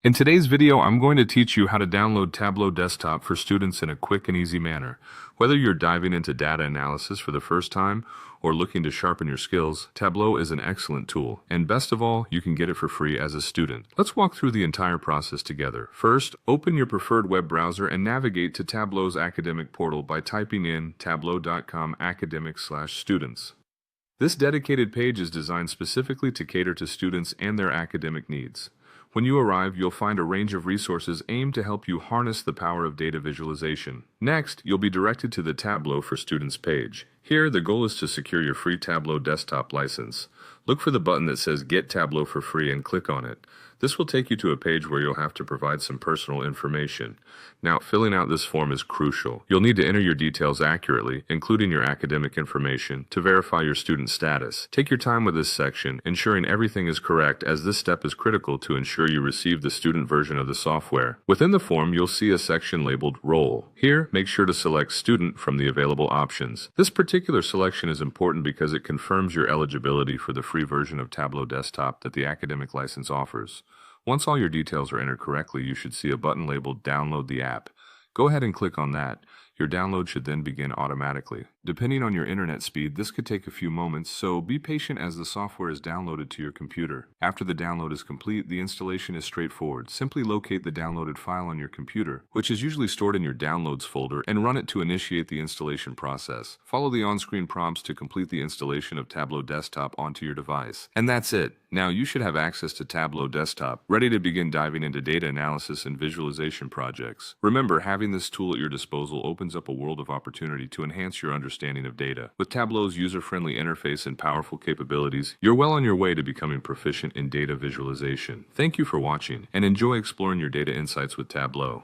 In today's video, I'm going to teach you how to download Tableau Desktop for students in a quick and easy manner. Whether you're diving into data analysis for the first time or looking to sharpen your skills, Tableau is an excellent tool. And best of all, you can get it for free as a student. Let's walk through the entire process together. First, open your preferred web browser and navigate to Tableau's academic portal by typing in tableau.com/academic/students. This dedicated page is designed specifically to cater to students and their academic needs. When you arrive, you'll find a range of resources aimed to help you harness the power of data visualization. Next, you'll be directed to the Tableau for Students page. Here, the goal is to secure your free Tableau desktop license. Look for the button that says Get Tableau for Free and click on it. This will take you to a page where you'll have to provide some personal information. Now, filling out this form is crucial. You'll need to enter your details accurately, including your academic information, to verify your student status. Take your time with this section, ensuring everything is correct, as this step is critical to ensure you receive the student version of the software. Within the form, you'll see a section labeled Role. Here, make sure to select Student from the available options. This particular selection is important because it confirms your eligibility for the free version of Tableau Desktop that the academic license offers. Once all your details are entered correctly, you should see a button labeled Download the app. Go ahead and click on that. Your download should then begin automatically. Depending on your internet speed, this could take a few moments, so be patient as the software is downloaded to your computer. After the download is complete, the installation is straightforward. Simply locate the downloaded file on your computer, which is usually stored in your Downloads folder, and run it to initiate the installation process. Follow the on-screen prompts to complete the installation of Tableau Desktop onto your device. And that's it. Now you should have access to Tableau Desktop, ready to begin diving into data analysis and visualization projects. Remember, having this tool at your disposal opens up a world of opportunity to enhance your understanding of data. With Tableau's user-friendly interface and powerful capabilities, you're well on your way to becoming proficient in data visualization. Thank you for watching, and enjoy exploring your data insights with Tableau.